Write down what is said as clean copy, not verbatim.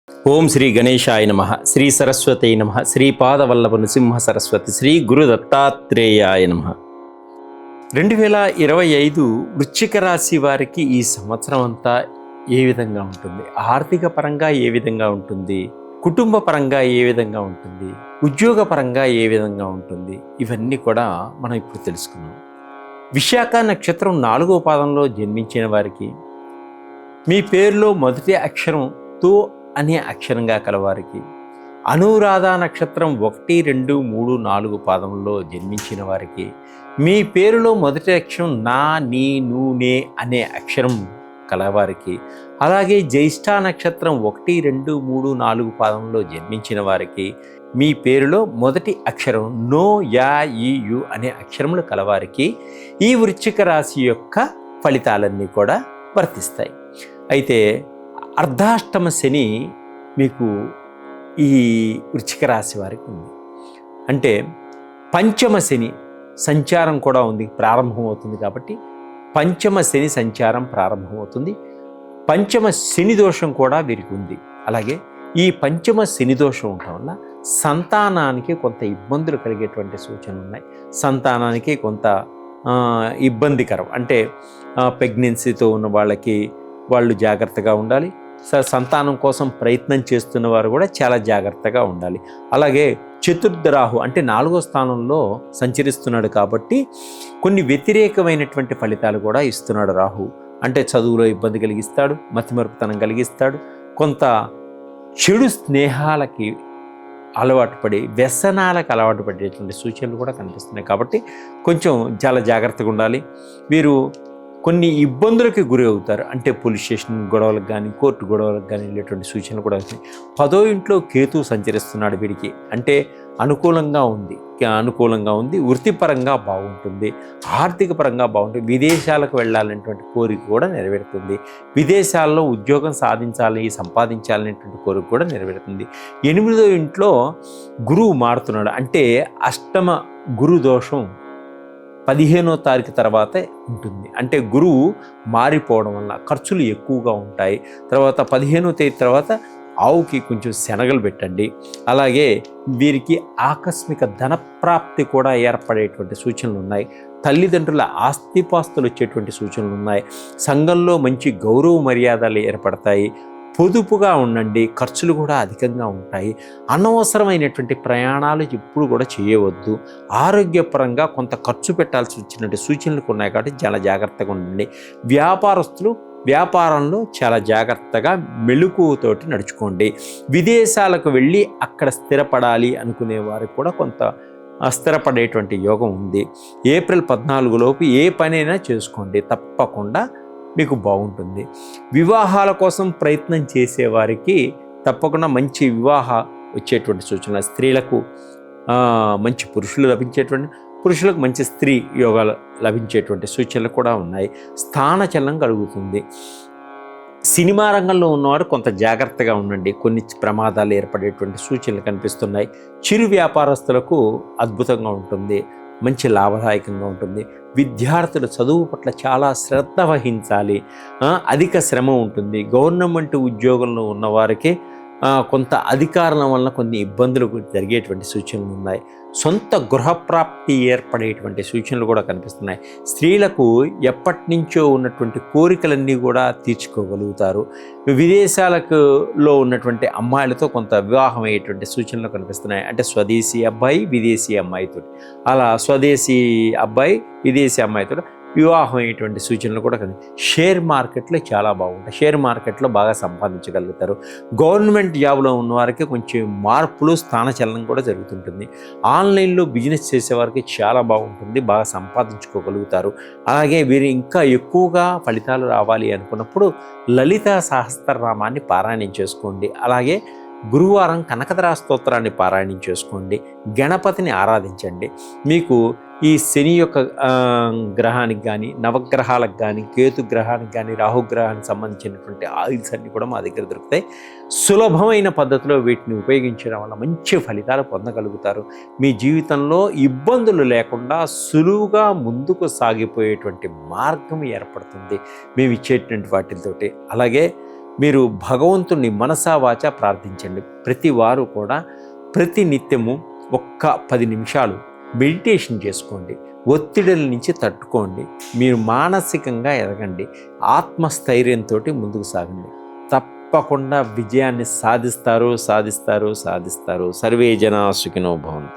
ఓం శ్రీ గణేశాయ నమ. శ్రీ సరస్వతి నమ. శ్రీపాదవల్లభ నృసింహ సరస్వతి. శ్రీ గురు దత్తాత్రేయాయ నమ. 2025 వృశ్చిక రాశి వారికి ఈ సంవత్సరం అంతా ఏ విధంగా ఉంటుంది? ఆర్థిక పరంగా ఏ విధంగా ఉంటుంది? కుటుంబ పరంగా ఏ విధంగా ఉంటుంది? ఉద్యోగ పరంగా ఏ విధంగా ఉంటుంది? ఇవన్నీ కూడా మనం ఇప్పుడు తెలుసుకున్నాం. విశాఖ నక్షత్రం 4వ పాదంలో జన్మించిన వారికి, మీ పేరులో మొదటి అక్షరం తో అనే అక్షరంగా కలవారికి, అనురాధ నక్షత్రం 1, 2, 3, 4 పాదంలో జన్మించిన వారికి, మీ పేరులో మొదటి అక్షరం నా, నీ, ను, నే అనే అక్షరం కలవారికి, అలాగే జ్యేష్ఠ నక్షత్రం 1, 2, 3, 4 పాదంలో జన్మించిన వారికి, మీ పేరులో మొదటి అక్షరం నో, యా, ఈ, యు అనే అక్షరములు కలవారికి ఈ వృశ్చిక రాశి యొక్క ఫలితాలన్నీ కూడా వర్తిస్తాయి. అయితే అర్ధాష్టమ శని మీకు ఈ వృశ్చిక రాశి వారికి ఉంది. అంటే పంచమ శని సంచారం కూడా ఉంది, ప్రారంభమవుతుంది. కాబట్టి పంచమ శని సంచారం ప్రారంభమవుతుంది. పంచమ శని దోషం కూడా వీరికి ఉంది. అలాగే ఈ పంచమ శని దోషం ఉండటం వల్ల సంతానానికి కొంత ఇబ్బందులు కలిగేటువంటి సూచనలు ఉన్నాయి. సంతానానికి కొంత ఇబ్బందికరం, అంటే ప్రెగ్నెన్సీతో ఉన్న వాళ్ళకి వాళ్ళు జాగ్రత్తగా ఉండాలి. సంతానం కోసం ప్రయత్నం చేస్తున్న వారు కూడా చాలా జాగ్రత్తగా ఉండాలి. అలాగే చతుర్థ రాహు అంటే 4వ స్థానంలో సంచరిస్తున్నాడు కాబట్టి కొన్ని వ్యతిరేకమైనటువంటి ఫలితాలు కూడా ఇస్తున్నాడు. రాహు అంటే చదువులో ఇబ్బంది కలిగిస్తాడు, మతిమరుపుతనం కలిగిస్తాడు, కొంత చెడు స్నేహాలకి అలవాటు పడి వ్యసనాలకు అలవాటు పడేటువంటి సూచనలు కూడా కనిపిస్తున్నాయి. కాబట్టి కొంచెం చాలా జాగ్రత్తగా ఉండాలి. వీరు కొన్ని ఇబ్బందులకి గురి అవుతారు. అంటే పోలీస్ స్టేషన్ గొడవలకు కానీ, కోర్టు గొడవలకు కానీ వెళ్ళేటువంటి సూచనలు కూడా వస్తాయి. 10వ ఇంట్లో కేతు సంచరిస్తున్నాడు వీరికి, అంటే అనుకూలంగా ఉంది. వృత్తిపరంగా బాగుంటుంది, ఆర్థిక పరంగా బాగుంటుంది. విదేశాలకు వెళ్ళాలనేటువంటి కోరిక కూడా నెరవేరుతుంది. విదేశాల్లో ఉద్యోగం సంపాదించాలనేటువంటి కోరిక కూడా నెరవేరుతుంది. 8వ ఇంట్లో గురువు మారుతున్నాడు, అంటే అష్టమ గురు దోషం 15వ తారీఖు తర్వాతే ఉంటుంది. అంటే గురువు మారిపోవడం వల్ల ఖర్చులు ఎక్కువగా ఉంటాయి. తర్వాత 15వ తేదీ తర్వాత ఆవుకి కొంచెం శనగలు పెట్టండి. అలాగే వీరికి ఆకస్మిక ధనప్రాప్తి కూడా ఏర్పడేటువంటి సూచనలు ఉన్నాయి. తల్లిదండ్రుల ఆస్తిపాస్తులు వచ్చేటువంటి సూచనలు ఉన్నాయి. సంఘంలో మంచి గౌరవ మర్యాదలు ఏర్పడతాయి. పొదుపుగా ఉండండి, ఖర్చులు కూడా అధికంగా ఉంటాయి. అనవసరమైనటువంటి ప్రయాణాలు ఎప్పుడు కూడా చేయవద్దు. ఆరోగ్యపరంగా కొంత ఖర్చు పెట్టాల్సి వచ్చినటువంటి సూచనలు ఉన్నాయి. కాబట్టి చాలా జాగ్రత్తగా ఉండండి. వ్యాపారస్తులు వ్యాపారంలో చాలా జాగ్రత్తగా మెలకువతోటి నడుచుకోండి. విదేశాలకు వెళ్ళి అక్కడ స్థిరపడాలి అనుకునే వారికి కూడా కొంత స్థిరపడేటువంటి యోగం ఉంది. ఏప్రిల్ 14 లోపు ఏ పనైనా చేసుకోండి, తప్పకుండా మీకు బాగుంటుంది. వివాహాల కోసం ప్రయత్నం చేసేవారికి తప్పకుండా మంచి వివాహ వచ్చేటువంటి సూచన. స్త్రీలకు మంచి పురుషులకు మంచి స్త్రీ యోగాలు లభించేటువంటి సూచనలు కూడా ఉన్నాయి. స్థానచలనం కలుగుతుంది. సినిమా రంగంలో ఉన్నవారు కొంత జాగ్రత్తగా ఉండండి, కొన్ని ప్రమాదాలు ఏర్పడేటువంటి సూచనలు కనిపిస్తున్నాయి. చిరు వ్యాపారస్తులకు అద్భుతంగా ఉంటుంది, మంచి లాభదాయకంగా ఉంటుంది. విద్యార్థులు చదువు పట్ల చాలా శ్రద్ధ వహించాలి, అధిక శ్రమ ఉంటుంది. గవర్నమెంట్ ఉద్యోగంలో ఉన్నవారికి కొంత అధికారుల వలన కొన్ని ఇబ్బందులు జరిగేటువంటి సూచనలు ఉన్నాయి. సొంత గృహప్రాప్తి ఏర్పడేటువంటి సూచనలు కూడా కనిపిస్తున్నాయి. స్త్రీలకు ఎప్పటి నుంచో ఉన్నటువంటి కోరికలన్నీ కూడా తీర్చుకోగలుగుతారు. విదేశాలలో ఉన్నటువంటి అమ్మాయిలతో కొంత వివాహం అయ్యేటువంటి సూచనలు కనిపిస్తున్నాయి. అంటే స్వదేశీ అబ్బాయి విదేశీ అమ్మాయితో, అలా స్వదేశీ అబ్బాయి విదేశీ అమ్మాయితో వివాహం అయ్యేటువంటి సూచనలు కూడా షేర్ మార్కెట్లో చాలా బాగుంటాయి. షేర్ మార్కెట్లో బాగా సంపాదించగలుగుతారు. గవర్నమెంట్ జాబ్లో ఉన్నవారికి కొంచెం మార్పులు, స్థానచలనం కూడా జరుగుతుంటుంది. ఆన్లైన్లో బిజినెస్ చేసేవారికి చాలా బాగుంటుంది, బాగా సంపాదించుకోగలుగుతారు. అలాగే వీరు ఇంకా ఎక్కువగా ఫలితాలు రావాలి అనుకున్నప్పుడు లలిత సహస్రనామాన్ని పారాయణం చేసుకోండి. అలాగే గురువారం కనకధరా స్తోత్రాన్ని పారాయణం చేసుకోండి. గణపతిని ఆరాధించండి. మీకు ఈ శని యొక్క గ్రహానికి కానీ, నవగ్రహాలకు కానీ, కేతు గ్రహానికి కానీ, రాహుగ్రహానికి సంబంధించినటువంటి ఆయిల్స్ అన్నీ కూడా మా దగ్గర దొరుకుతాయి. సులభమైన పద్ధతిలో వీటిని ఉపయోగించడం వల్ల మంచి ఫలితాలు పొందగలుగుతారు. మీ జీవితంలో ఇబ్బందులు లేకుండా సులువుగా ముందుకు సాగిపోయేటువంటి మార్గం ఏర్పడుతుంది మేము ఇచ్చేటువంటి వాటితోటి. అలాగే మీరు భగవంతుణ్ణి మనసా వాచా ప్రార్థించండి. ప్రతి వారు కూడా ప్రతి నిత్యము ఒక్క 10 నిమిషాలు మెడిటేషన్ చేసుకోండి. ఒత్తిడుల నుంచి తట్టుకోండి. మీరు మానసికంగా ఎదగండి. ఆత్మస్థైర్యంతో ముందుకు సాగండి. తప్పకుండా విజయాన్ని సాధిస్తారు. సర్వే జనా సుఖినో భవంతు.